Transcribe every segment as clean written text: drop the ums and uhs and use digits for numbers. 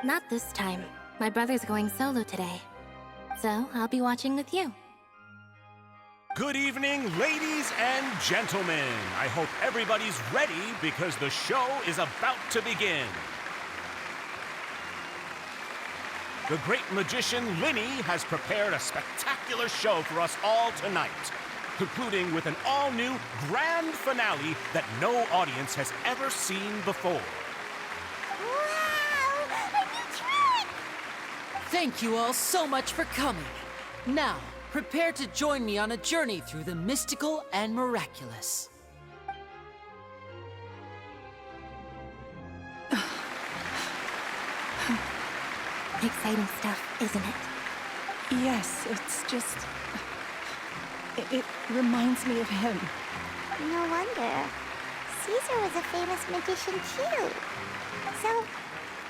Not this time. My brother's going solo today. So, I'll be watching with you. Good evening, ladies and gentlemen. I hope everybody's ready because the show is about to begin. The great magician Linny has prepared a spectacular show for us all tonight, concluding with an all-new grand finale that no audience has ever seen before. Wow! A new trick! Thank you all so much for coming. Now, prepare to join me on a journey through the mystical and miraculous. Exciting stuff, isn't it? Yes, it's just... It reminds me of him. No wonder. Caesar was a famous magician too. So,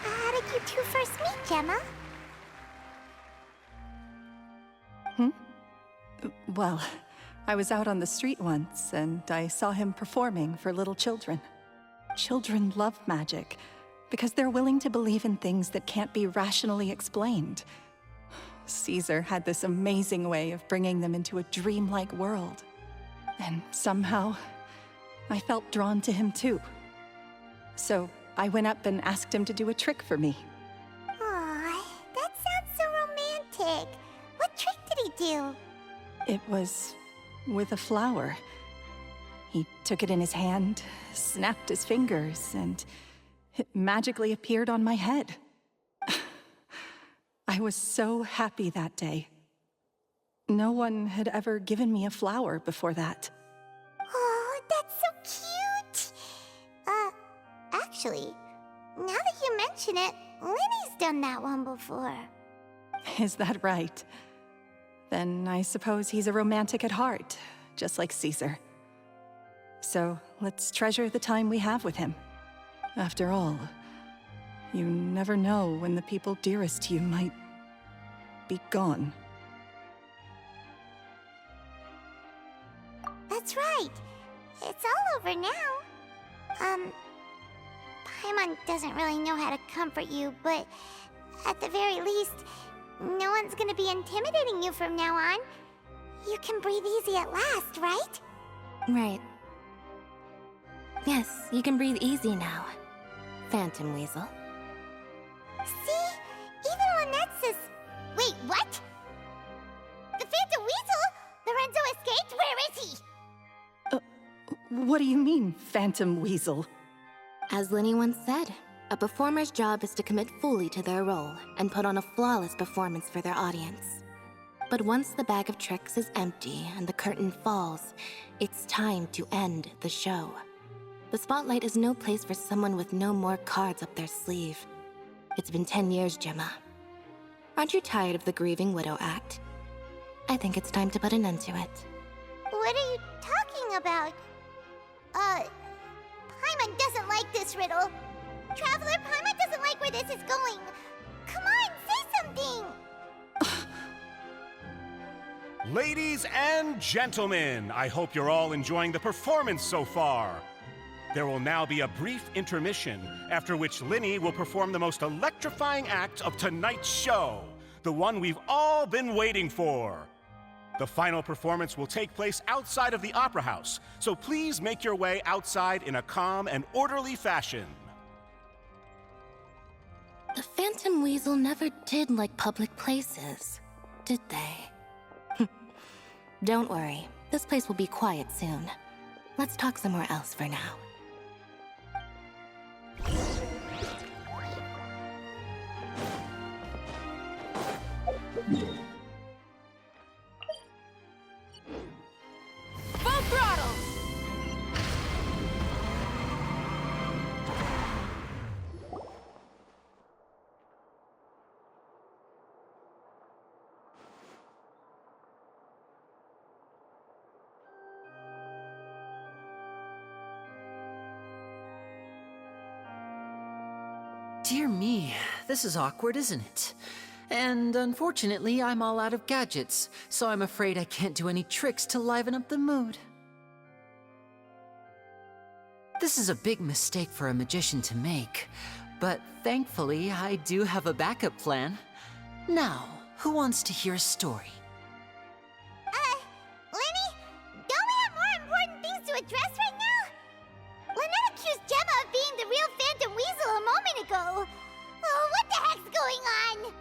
how did you two first meet, Gemma? Well, I was out on the street once, and I saw him performing for little children. Children love magic, because they're willing to believe in things that can't be rationally explained. Caesar had this amazing way of bringing them into a dreamlike world. And somehow, I felt drawn to him too. So I went up and asked him to do a trick for me. Aw, that sounds so romantic. What trick did he do? It was with a flower. He took it in his hand, snapped his fingers, and it magically appeared on my head. I was so happy that day. No one had ever given me a flower before that. Oh, that's so cute! Actually, now that you mention it, Linny's done that one before. Is that right? Then I suppose he's a romantic at heart, just like Caesar. So let's treasure the time we have with him. After all, you never know when the people dearest to you might be gone. That's right. It's all over now. Paimon doesn't really know how to comfort you, but at the very least, no one's gonna be intimidating you from now on. You can breathe easy at last, right? Right. Yes, you can breathe easy now, Phantom Weasel. See? Even Lynette says... Wait, what? The Phantom Weasel? Lorenzo escaped? Where is he? What do you mean, Phantom Weasel? As Linny once said, a performer's job is to commit fully to their role and put on a flawless performance for their audience. But once the bag of tricks is empty and the curtain falls, it's time to end the show. The spotlight is no place for someone with no more cards up their sleeve. It's been 10 years, Gemma. Aren't you tired of the grieving widow act? I think it's time to put an end to it. What are you talking about? Paimon doesn't like this riddle. Traveler, Paimon doesn't like where this is going. Come on, say something! Ladies and gentlemen, I hope you're all enjoying the performance so far. There will now be a brief intermission, after which Linny will perform the most electrifying act of tonight's show, the one we've all been waiting for. The final performance will take place outside of the Opera House, so please make your way outside in a calm and orderly fashion. The Phantom Weasel never did like public places, did they? Don't worry, this place will be quiet soon. Let's talk somewhere else for now. Full throttle! Dear me, this is awkward, isn't it? And unfortunately, I'm all out of gadgets, so I'm afraid I can't do any tricks to liven up the mood. This is a big mistake for a magician to make, But thankfully, I do have a backup plan. Now, who wants to hear a story? Lenny, don't we have more important things to address right now? Lynette accused Gemma of being the real Phantom Weasel a moment ago. Oh, what the heck's going on?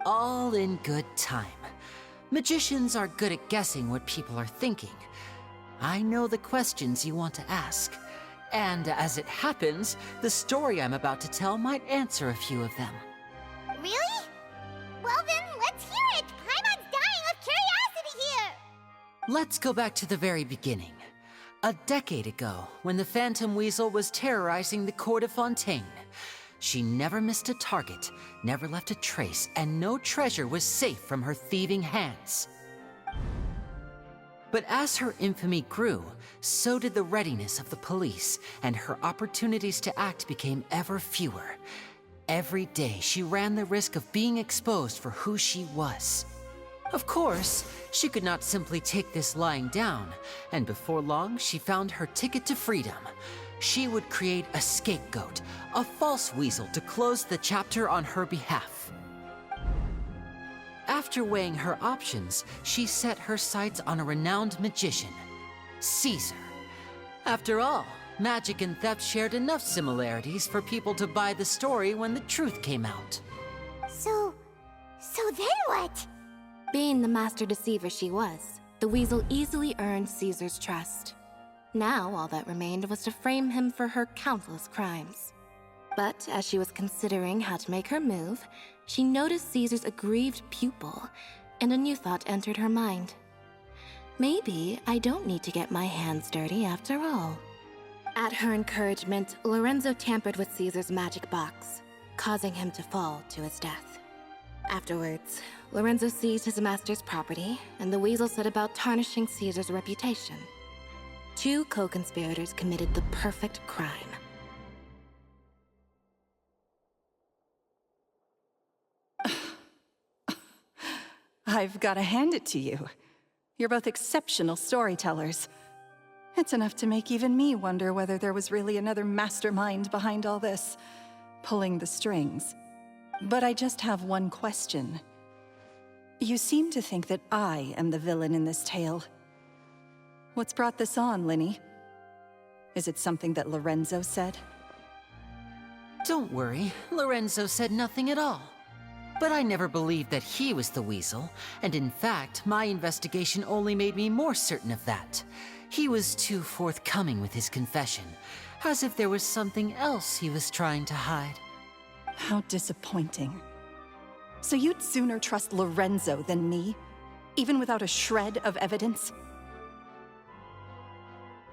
All in good time. Magicians are good at guessing what people are thinking. I know the questions you want to ask. And as it happens, the story I'm about to tell might answer a few of them. Really? Well then, let's hear it! Paimon's dying of curiosity here! Let's go back to the very beginning. A decade ago, when the Phantom Weasel was terrorizing the court of Fontaine. She never missed a target, never left a trace, and no treasure was safe from her thieving hands. But as her infamy grew, so did the readiness of the police, and her opportunities to act became ever fewer. Every day, she ran the risk of being exposed for who she was. Of course, she could not simply take this lying down, and before long, she found her ticket to freedom. She would create a scapegoat, a false weasel to close the chapter on her behalf. After weighing her options, she set her sights on a renowned magician, Caesar. After all, magic and theft shared enough similarities for people to buy the story when the truth came out. So then what? Being the master deceiver she was, the weasel easily earned Caesar's trust. Now, all that remained was to frame him for her countless crimes. But as she was considering how to make her move, she noticed Caesar's aggrieved pupil, and a new thought entered her mind. Maybe I don't need to get my hands dirty after all. At her encouragement, Lorenzo tampered with Caesar's magic box, causing him to fall to his death. Afterwards, Lorenzo seized his master's property, and the weasel set about tarnishing Caesar's reputation. Two co-conspirators committed the perfect crime. I've got to hand it to you. You're both exceptional storytellers. It's enough to make even me wonder whether there was really another mastermind behind all this, pulling the strings. But I just have one question. You seem to think that I am the villain in this tale. What's brought this on, Linny? Is it something that Lorenzo said? Don't worry, Lorenzo said nothing at all. But I never believed that he was the weasel, and in fact, my investigation only made me more certain of that. He was too forthcoming with his confession, as if there was something else he was trying to hide. How disappointing. So you'd sooner trust Lorenzo than me, even without a shred of evidence?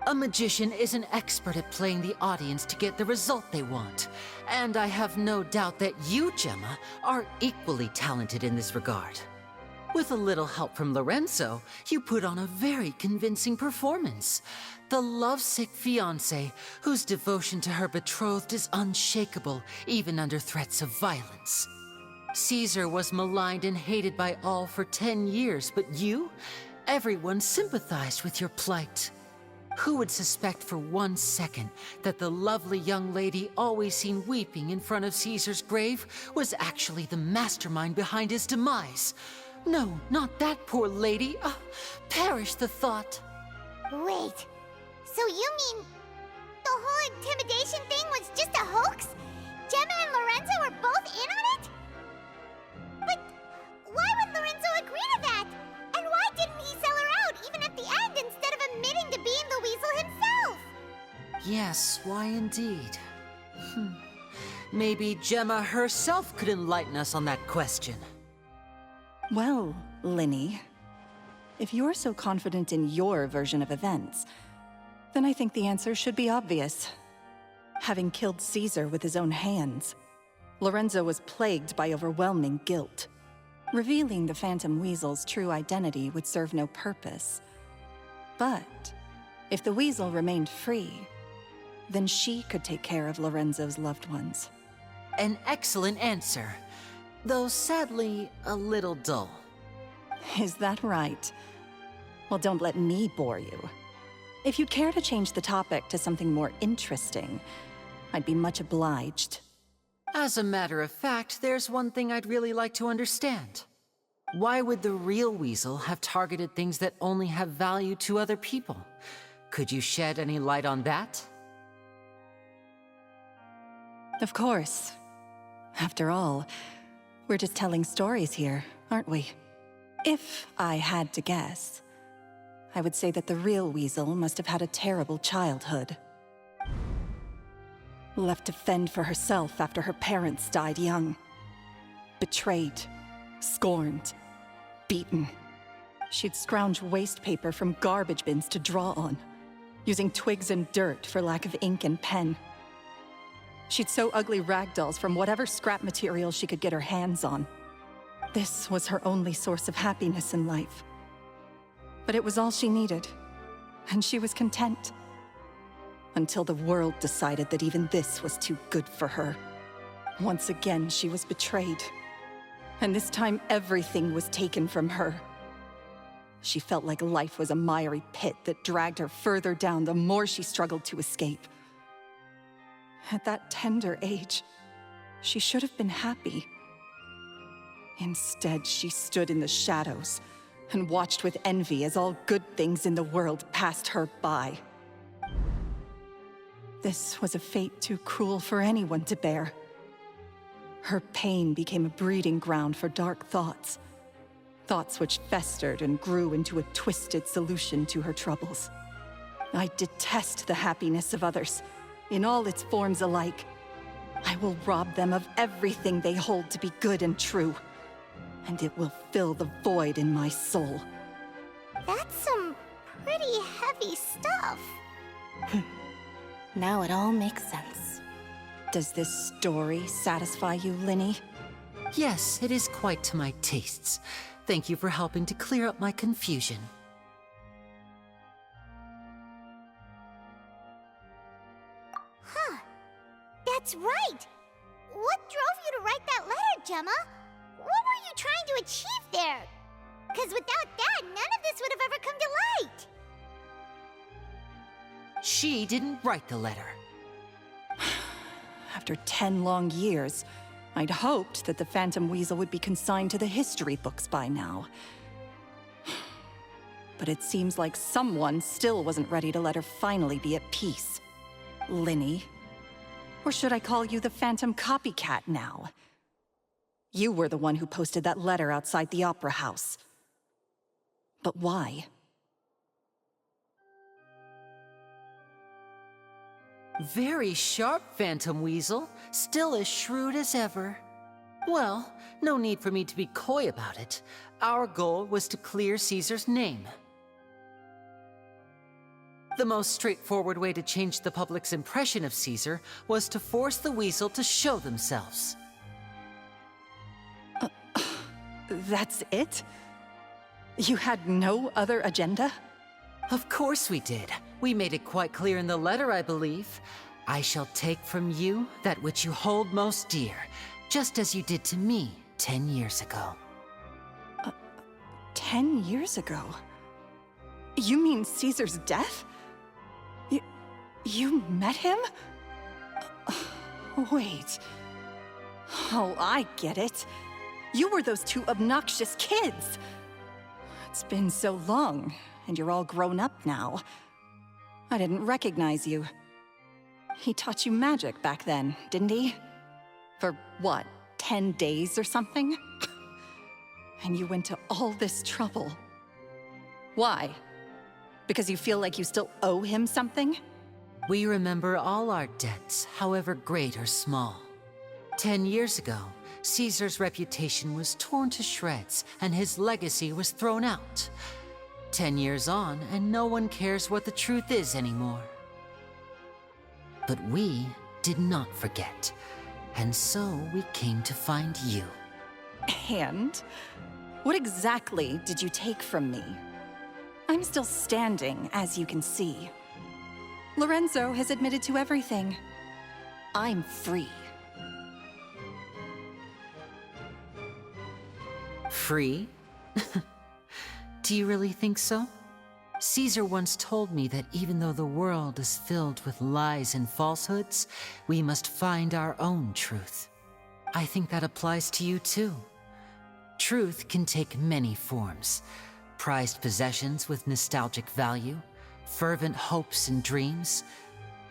A magician is an expert at playing the audience to get the result they want. And I have no doubt that you, Gemma, are equally talented in this regard. With a little help from Lorenzo, you put on a very convincing performance. The lovesick fiancé, whose devotion to her betrothed is unshakable, even under threats of violence. Caesar was maligned and hated by all for 10 years, but you? Everyone sympathized with your plight. Who would suspect for 1 second that the lovely young lady always seen weeping in front of Caesar's grave was actually the mastermind behind his demise? No, not that poor lady. Perish the thought. Wait, so you mean the whole intimidation thing was just a hoax? Gemma and Lorenzo were both in on it? But why would Lorenzo agree to that? And why didn't he sell her out even at the end instead of admitting to being the weasel himself? Yes, why indeed? Maybe Gemma herself could enlighten us on that question. Well, Linny, if you're so confident in your version of events, then I think the answer should be obvious. Having killed Caesar with his own hands, Lorenzo was plagued by overwhelming guilt. Revealing the Phantom Weasel's true identity would serve no purpose. But if the weasel remained free, then she could take care of Lorenzo's loved ones. An excellent answer, though sadly a little dull. Is that right? Well, don't let me bore you. If you'd care to change the topic to something more interesting, I'd be much obliged. As a matter of fact, there's one thing I'd really like to understand. Why would the real Weasel have targeted things that only have value to other people? Could you shed any light on that? Of course. After all, we're just telling stories here, aren't we? If I had to guess, I would say that the real Weasel must have had a terrible childhood. Left to fend for herself after her parents died young. Betrayed, scorned, beaten. She'd scrounge waste paper from garbage bins to draw on, using twigs and dirt for lack of ink and pen. She'd sew ugly rag dolls from whatever scrap material she could get her hands on. This was her only source of happiness in life. But it was all she needed, and she was content. Until the world decided that even this was too good for her. Once again, she was betrayed. And this time, everything was taken from her. She felt like life was a miry pit that dragged her further down the more she struggled to escape. At that tender age, she should have been happy. Instead, she stood in the shadows and watched with envy as all good things in the world passed her by. This was a fate too cruel for anyone to bear. Her pain became a breeding ground for dark thoughts. Thoughts which festered and grew into a twisted solution to her troubles. I detest the happiness of others, in all its forms alike. I will rob them of everything they hold to be good and true, and it will fill the void in my soul. That's some pretty heavy stuff. Now it all makes sense. Does this story satisfy you, Linny? Yes, it is quite to my tastes. Thank you for helping to clear up my confusion. Huh. That's right! What drove you to write that letter, Gemma? What were you trying to achieve there? Because without that, none of this would have ever come to light. She didn't write the letter. After 10 long years, I'd hoped that the Phantom Weasel would be consigned to the history books by now. But it seems like someone still wasn't ready to let her finally be at peace. Linny. Or should I call you the Phantom Copycat now? You were the one who posted that letter outside the Opera House. But why? Very sharp, Phantom Weasel. Still as shrewd as ever. Well, no need for me to be coy about it. Our goal was to clear Caesar's name. The most straightforward way to change the public's impression of Caesar was to force the Weasel to show themselves. That's it? You had no other agenda? Of course we did. We made it quite clear in the letter, I believe. I shall take from you that which you hold most dear, just as you did to me 10 years ago. 10 years ago? You mean Caesar's death? You met him? Wait. Oh, I get it. You were those two obnoxious kids. It's been so long, and you're all grown up now. I didn't recognize you. He taught you magic back then, didn't he? For what, 10 days or something? And you went to all this trouble. Why? Because you feel like you still owe him something? We remember all our debts, however great or small. 10 years ago, Caesar's reputation was torn to shreds, and his legacy was thrown out. 10 years on, and no one cares what the truth is anymore. But we did not forget, and so we came to find you. And? What exactly did you take from me? I'm still standing, as you can see. Lorenzo has admitted to everything. I'm free. Free? Do you really think so? Caesar once told me that even though the world is filled with lies and falsehoods, we must find our own truth. I think that applies to you too. Truth can take many forms. Prized possessions with nostalgic value, fervent hopes and dreams,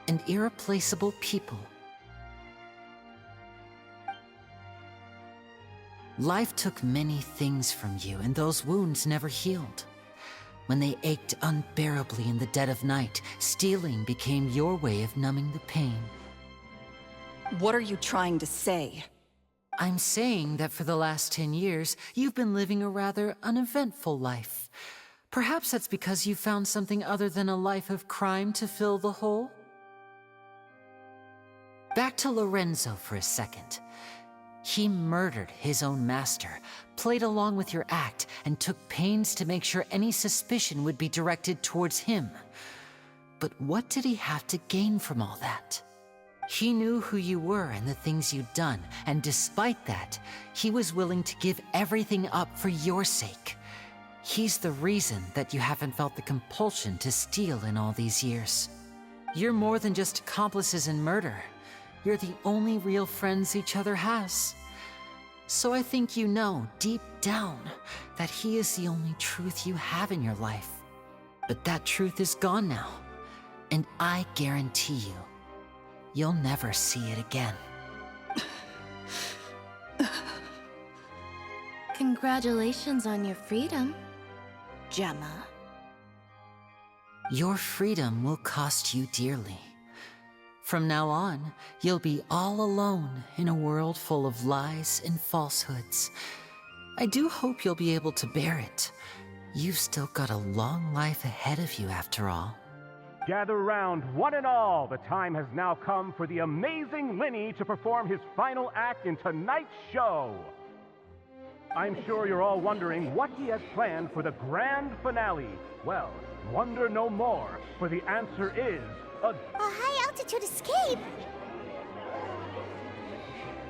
and irreplaceable people. Life took many things from you, and those wounds never healed. When they ached unbearably in the dead of night, stealing became your way of numbing the pain. What are you trying to say? I'm saying that for the last 10 years, you've been living a rather uneventful life. Perhaps that's because you found something other than a life of crime to fill the hole? Back to Lorenzo for a second. He murdered his own master, played along with your act, and took pains to make sure any suspicion would be directed towards him. But what did he have to gain from all that? He knew who you were and the things you'd done, and despite that, he was willing to give everything up for your sake. He's the reason that you haven't felt the compulsion to steal in all these years. You're more than just accomplices in murder. You're the only real friends each other has. So I think you know, deep down, that he is the only truth you have in your life. But that truth is gone now, and I guarantee you, you'll never see it again. Congratulations on your freedom, Gemma. Your freedom will cost you dearly. From now on, you'll be all alone in a world full of lies and falsehoods. I do hope you'll be able to bear it. You've still got a long life ahead of you after all. Gather round, one and all. The time has now come for the amazing Linny to perform his final act in tonight's show. I'm sure you're all wondering what he has planned for the grand finale. Well, wonder no more, for the answer is A high-altitude escape?